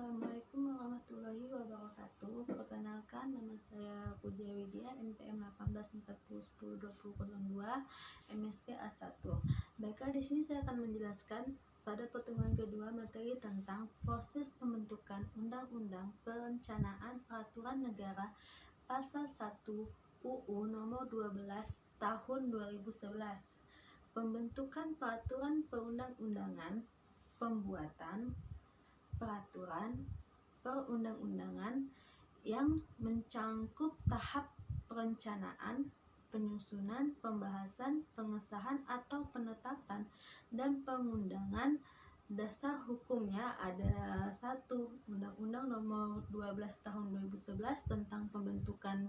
Assalamualaikum warahmatullahi wabarakatuh. Perkenalkan, nama saya Puja Widya, NPM 1840102002, MSP A1. Baiklah, di sini saya akan menjelaskan pada pertemuan kedua materi tentang proses pembentukan Undang-Undang Perencanaan Peraturan Negara Pasal 1 UU Nomor 12 Tahun 2011. Pembentukan peraturan perundang-undangan, pembuatan peraturan perundang-undangan yang mencangkup tahap perencanaan, penyusunan, pembahasan, pengesahan atau penetapan dan pengundangan. Dasar hukumnya ada 1. Undang-Undang Nomor 12 Tahun 2011 tentang pembentukan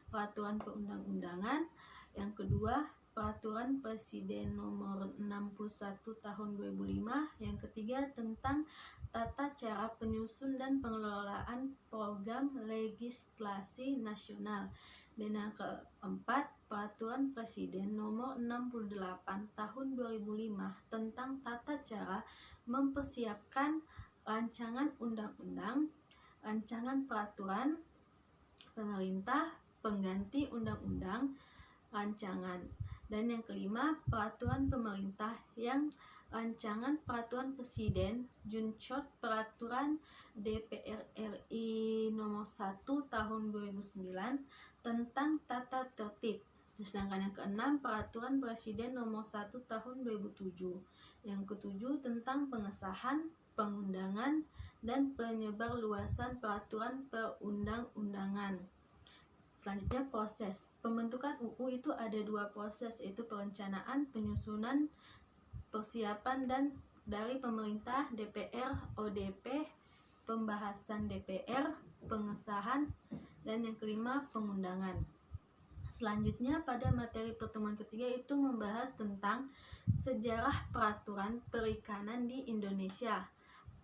peraturan perundang-undangan. Yang kedua, Peraturan Presiden Nomor 61 Tahun 2005. Yang ketiga, tentang tata cara penyusun dan pengelolaan program legislasi nasional. Dan yang keempat, Peraturan Presiden Nomor 68 Tahun 2005 tentang tata cara mempersiapkan rancangan undang-undang, rancangan peraturan pemerintah, pengganti undang-undang, rancangan. Dan yang kelima, peraturan pemerintah yang rancangan peraturan presiden, Juncot peraturan DPR RI nomor 1 tahun 2009 tentang tata tertib. Sedangkan yang keenam, peraturan presiden nomor 1 tahun 2007. Yang ketujuh, tentang pengesahan, pengundangan, dan penyebarluasan peraturan perundang-undangan. Selanjutnya, proses pembentukan UU itu ada 2 proses, yaitu perencanaan, penyusunan, persiapan dan dari pemerintah, DPR, ODP, pembahasan DPR, pengesahan, dan yang kelima, pengundangan. Selanjutnya, pada materi pertemuan ketiga itu membahas tentang sejarah peraturan perikanan di Indonesia,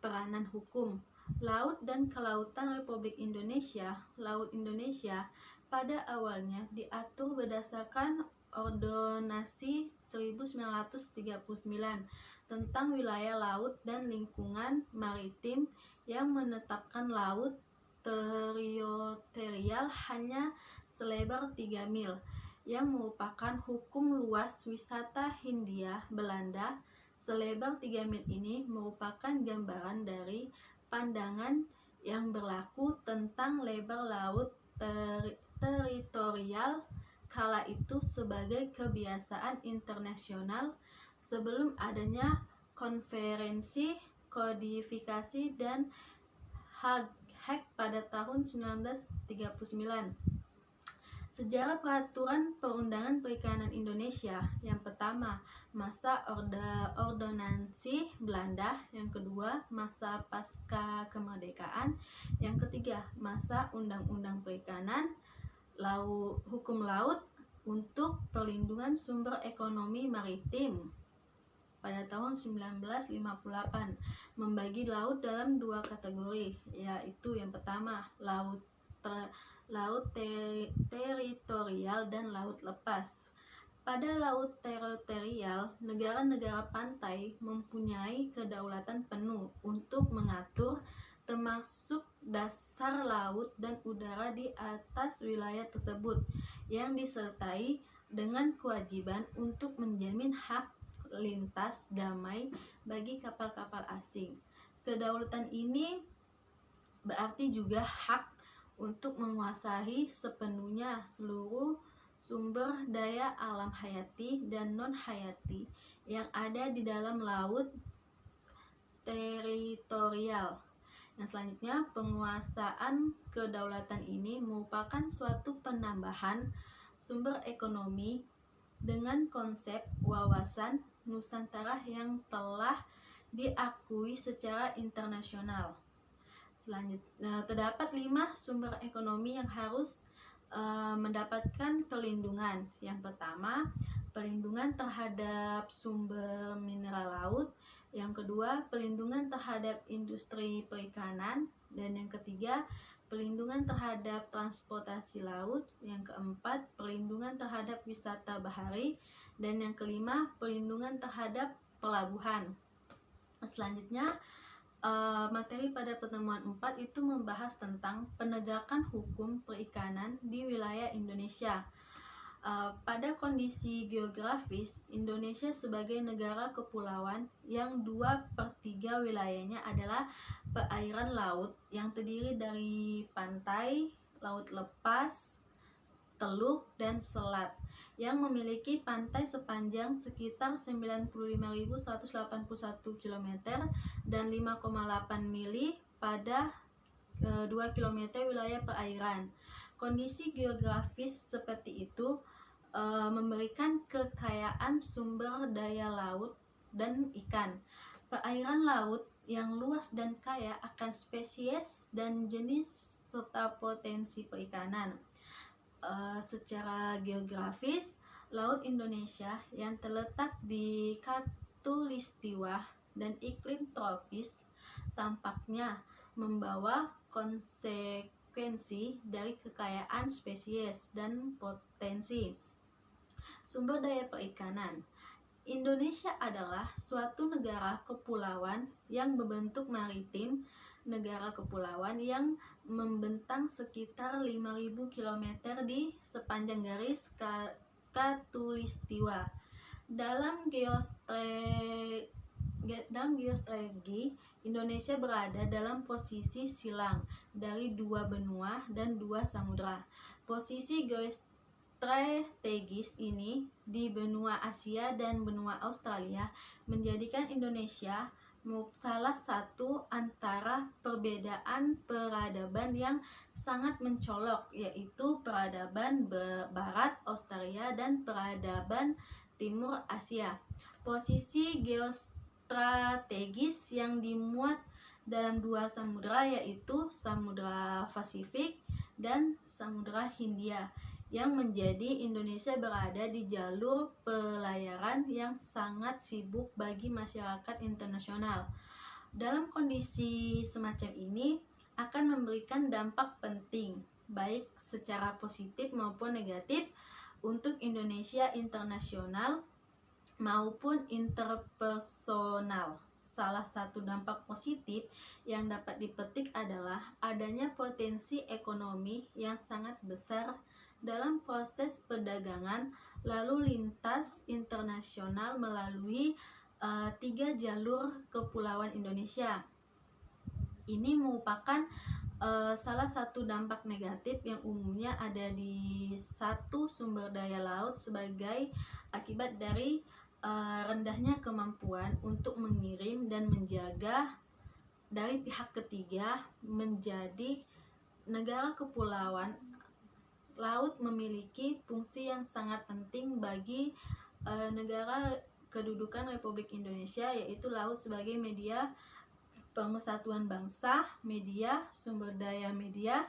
peranan hukum, Laut dan Kelautan Republik Indonesia. Laut Indonesia pada awalnya diatur berdasarkan Ordonansi 1939 tentang wilayah laut dan lingkungan maritim yang menetapkan laut teritorial hanya selebar 3 mil, yang merupakan hukum luas wisata Hindia Belanda. Selebar 3 mil ini merupakan gambaran dari pandangan yang berlaku tentang lebar laut teritorial kala itu sebagai kebiasaan internasional sebelum adanya konferensi kodifikasi dan Hague pada tahun 1939. Sejarah peraturan perundangan perikanan Indonesia. Yang pertama, masa ordonansi Belanda. Yang kedua, masa pasca kemerdekaan. Yang ketiga, masa undang-undang perikanan, hukum laut untuk perlindungan sumber ekonomi maritim pada tahun 1958, membagi laut dalam 2 kategori, yaitu yang pertama laut teritorial dan laut lepas. Pada laut teritorial, negara-negara pantai mempunyai kedaulatan penuh untuk mengatur, termasuk dasar laut dan udara di atas wilayah tersebut, yang disertai dengan kewajiban untuk menjamin hak lintas damai bagi kapal-kapal asing. Kedaulatan ini berarti juga hak untuk menguasai sepenuhnya seluruh sumber daya alam hayati dan non-hayati yang ada di dalam laut teritorial. Yang selanjutnya, penguasaan kedaulatan ini merupakan suatu penambahan sumber ekonomi dengan konsep wawasan Nusantara yang telah diakui secara internasional. Selanjutnya, terdapat 5 sumber ekonomi yang harus mendapatkan perlindungan. Yang pertama, perlindungan terhadap sumber mineral laut. Yang kedua, perlindungan terhadap industri perikanan. Dan yang ketiga, perlindungan terhadap transportasi laut. Yang keempat, perlindungan terhadap wisata bahari. Dan yang kelima, perlindungan terhadap pelabuhan. Selanjutnya, Materi pada pertemuan 4 itu membahas tentang penegakan hukum perikanan di wilayah Indonesia. Pada kondisi geografis, Indonesia sebagai negara kepulauan yang 2/3 wilayahnya adalah perairan laut yang terdiri dari pantai, laut lepas, teluk, dan selat yang memiliki pantai sepanjang sekitar 95.181 km dan 5,8 mili pada 2 km wilayah perairan. Kondisi geografis seperti itu memberikan kekayaan sumber daya laut dan ikan. Perairan laut yang luas dan kaya akan spesies dan jenis serta potensi perikanan. Secara geografis, Laut Indonesia yang terletak di khatulistiwa dan iklim tropis tampaknya membawa konsekuensi dari kekayaan spesies dan potensi sumber daya perikanan. Indonesia adalah suatu negara kepulauan yang berbentuk maritim, negara kepulauan yang membentang sekitar 5.000 km di sepanjang garis khatulistiwa. Dalam geostrategi, Indonesia berada dalam posisi silang dari 2 benua dan 2 samudra. Posisi strategis ini di benua Asia dan benua Australia menjadikan Indonesia salah satu antara perbedaan peradaban yang sangat mencolok, yaitu peradaban Barat Australia dan peradaban Timur Asia. Posisi geostrategis yang dimuat dalam 2 samudra, yaitu Samudra Pasifik dan Samudra Hindia, yang menjadi Indonesia berada di jalur pelayaran yang sangat sibuk bagi masyarakat internasional. Dalam kondisi semacam ini akan memberikan dampak penting, baik secara positif maupun negatif, untuk Indonesia internasional maupun interpersonal. Salah satu dampak positif yang dapat dipetik adalah adanya potensi ekonomi yang sangat besar dalam proses perdagangan lalu lintas internasional melalui 3 jalur kepulauan Indonesia. Ini merupakan salah satu dampak negatif yang umumnya ada di satu sumber daya laut sebagai akibat dari rendahnya kemampuan untuk mengirim dan menjaga dari pihak ketiga. Menjadi negara kepulauan, laut memiliki fungsi yang sangat penting bagi negara kedudukan Republik Indonesia, yaitu laut sebagai media pemersatuan bangsa, media sumber daya media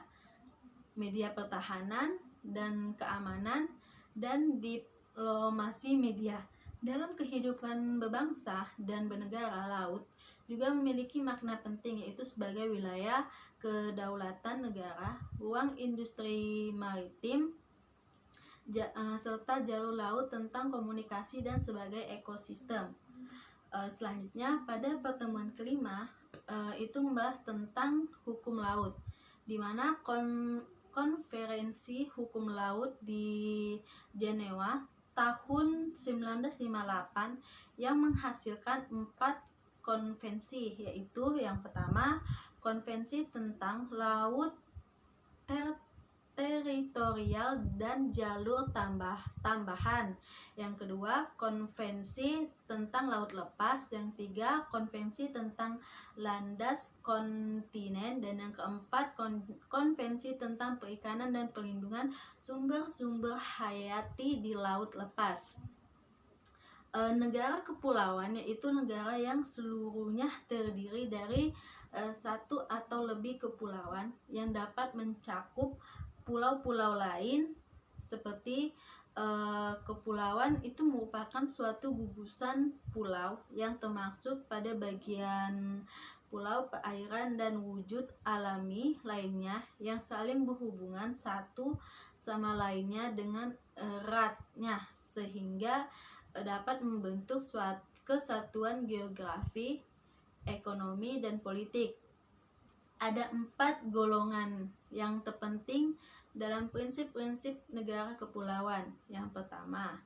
pertahanan dan keamanan, dan diplomasi media. Dalam kehidupan berbangsa dan bernegara, laut juga memiliki makna penting, yaitu sebagai wilayah kedaulatan negara, ruang industri maritim, serta jalur laut tentang komunikasi dan sebagai ekosistem. Selanjutnya, pada pertemuan kelima itu membahas tentang hukum laut, di mana konferensi hukum laut di Jenewa tahun 1958 yang menghasilkan 4 konvensi, yaitu yang pertama, konvensi tentang laut teritorial dan jalur tambahan. Yang kedua, konvensi tentang laut lepas. Yang tiga, konvensi tentang landas kontinen. Dan yang keempat, konvensi tentang perikanan dan perlindungan sumber-sumber hayati di laut lepas. Negara kepulauan yaitu negara yang seluruhnya terdiri dari satu atau lebih kepulauan yang dapat mencakup pulau-pulau lain. Seperti kepulauan itu merupakan suatu gugusan pulau yang termasuk pada bagian pulau, perairan, dan wujud alami lainnya yang saling berhubungan satu sama lainnya dengan eratnya, sehingga dapat membentuk suatu kesatuan geografi ekonomi, dan politik. Ada 4 golongan yang terpenting dalam prinsip-prinsip negara kepulauan. Yang pertama,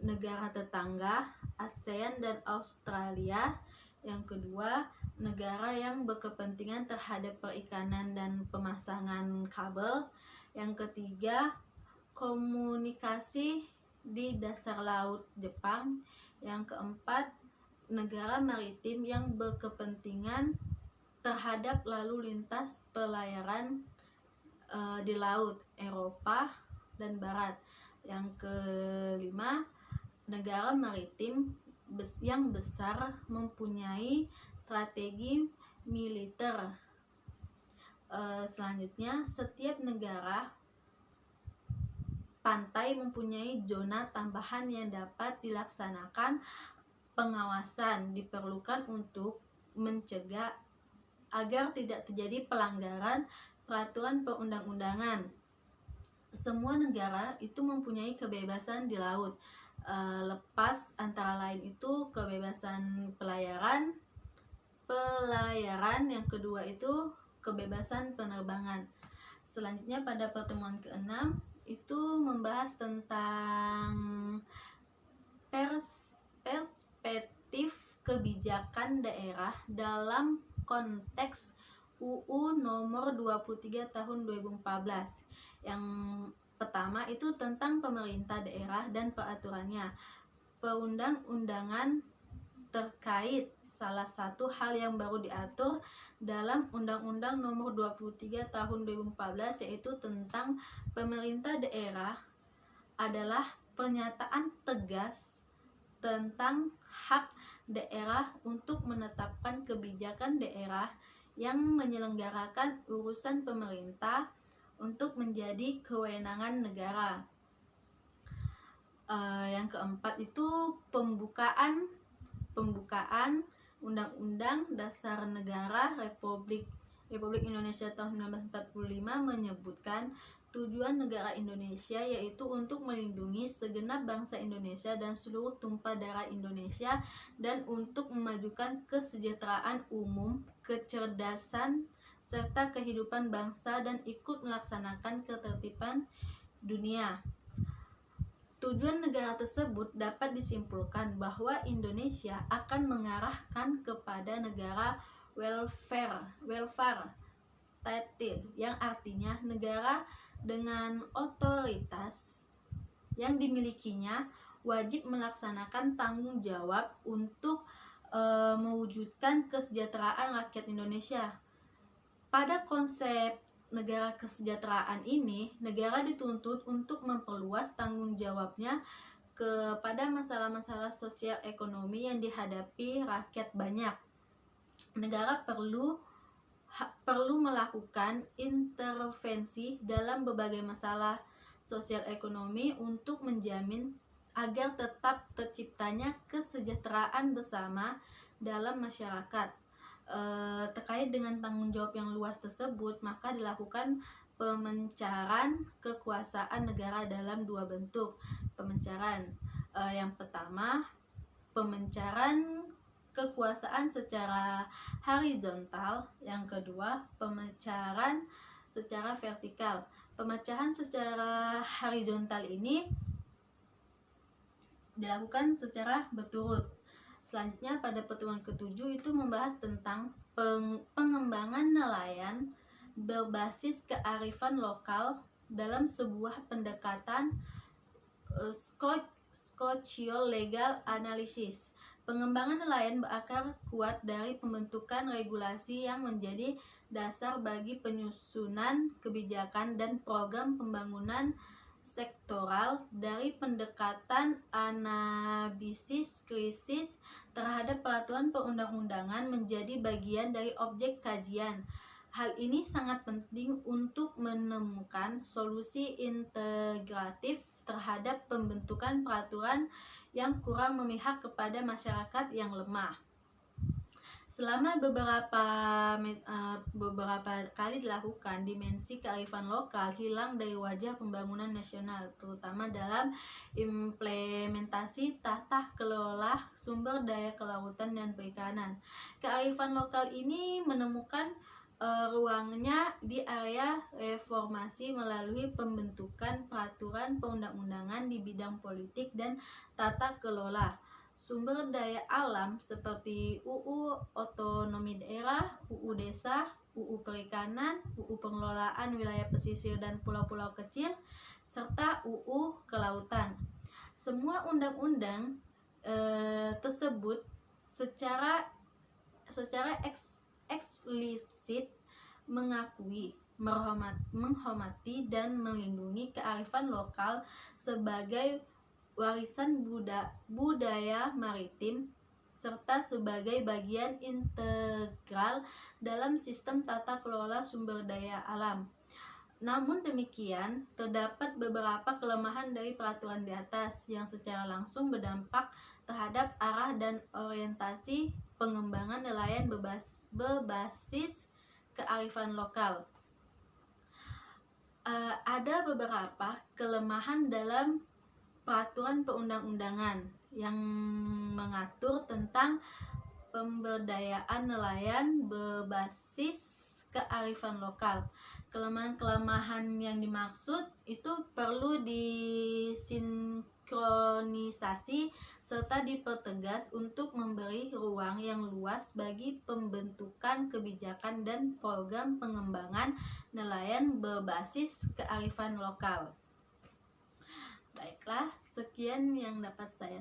negara tetangga, ASEAN dan Australia. Yang kedua, negara yang berkepentingan terhadap perikanan dan pemasangan kabel. Yang ketiga, komunikasi di dasar laut Jepang. Yang keempat, negara maritim yang berkepentingan terhadap lalu lintas pelayaran di laut Eropa dan Barat. Yang kelima, negara maritim yang besar mempunyai strategi militer. Selanjutnya, setiap negara pantai mempunyai zona tambahan yang dapat dilaksanakan pengawasan diperlukan untuk mencegah agar tidak terjadi pelanggaran peraturan perundang-undangan. Semua negara itu mempunyai kebebasan di laut, lepas antara lain itu kebebasan pelayaran, yang kedua itu kebebasan penerbangan. Selanjutnya pada pertemuan ke-6 itu membahas tentang perspektif kebijakan daerah dalam konteks UU nomor 23 tahun 2014. Yang pertama itu tentang pemerintah daerah dan peraturannya. Perundang-undangan terkait salah satu hal yang baru diatur dalam Undang-Undang nomor 23 tahun 2014 yaitu tentang pemerintah daerah adalah pernyataan tegas tentang hak daerah untuk menetapkan kebijakan daerah yang menyelenggarakan urusan pemerintah untuk menjadi kewenangan negara. Yang keempat itu pembukaan Undang-Undang Dasar Negara Republik Indonesia tahun 1945 menyebutkan tujuan negara Indonesia yaitu untuk melindungi segenap bangsa Indonesia dan seluruh tumpah darah Indonesia dan untuk memajukan kesejahteraan umum, kecerdasan, serta kehidupan bangsa dan ikut melaksanakan ketertiban dunia. Tujuan negara tersebut dapat disimpulkan bahwa Indonesia akan mengarahkan kepada negara welfare state, yang artinya negara dengan otoritas yang dimilikinya wajib melaksanakan tanggung jawab untuk mewujudkan kesejahteraan rakyat Indonesia. Pada konsep negara kesejahteraan ini, negara dituntut untuk memperluas tanggung jawabnya kepada masalah-masalah sosial ekonomi yang dihadapi rakyat banyak. Negara perlu melakukan intervensi dalam berbagai masalah sosial ekonomi untuk menjamin agar tetap terciptanya kesejahteraan bersama dalam masyarakat. Terkait dengan tanggung jawab yang luas tersebut, maka dilakukan pemencaran kekuasaan negara dalam 2 bentuk pemencaran. Yang pertama, pemencaran kekuasaan secara horizontal. Yang kedua, pemecahan secara vertikal. Pemecahan secara horizontal ini dilakukan secara berturut. Selanjutnya pada pertemuan ke-7 itu membahas tentang pengembangan nelayan berbasis kearifan lokal dalam sebuah pendekatan socio-legal analisis. Pengembangan nelayan berakar kuat dari pembentukan regulasi yang menjadi dasar bagi penyusunan kebijakan dan program pembangunan sektoral, dari pendekatan analisis krisis terhadap peraturan perundang-undangan menjadi bagian dari objek kajian. Hal ini sangat penting untuk menemukan solusi integratif terhadap pembentukan peraturan yang kurang memihak kepada masyarakat yang lemah. Selama beberapa kali dilakukan, dimensi kearifan lokal hilang dari wajah pembangunan nasional, terutama dalam implementasi tata kelola sumber daya kelautan dan perikanan. Kearifan lokal ini menemukan ruangnya di area reformasi melalui pembentukan peraturan perundang-undangan di bidang politik dan tata kelola sumber daya alam seperti UU Otonomi Daerah, UU Desa, UU Perikanan, UU Pengelolaan Wilayah Pesisir dan Pulau-Pulau Kecil, serta UU Kelautan. Semua undang-undang tersebut secara eksplisit mengakui, menghormati dan melindungi kearifan lokal sebagai warisan budaya maritim serta sebagai bagian integral dalam sistem tata kelola sumber daya alam. Namun demikian, terdapat beberapa kelemahan dari peraturan di atas yang secara langsung berdampak terhadap arah dan orientasi pengembangan nelayan berbasis kearifan lokal. Ada beberapa kelemahan dalam peraturan perundang-undangan yang mengatur tentang pemberdayaan nelayan berbasis kearifan lokal. Kelemahan-kelemahan yang dimaksud itu perlu disinkronisasi serta dipertegas untuk memberi ruang yang luas bagi pembentukan kebijakan dan program pengembangan nelayan berbasis kearifan lokal. Baiklah, sekian yang dapat saya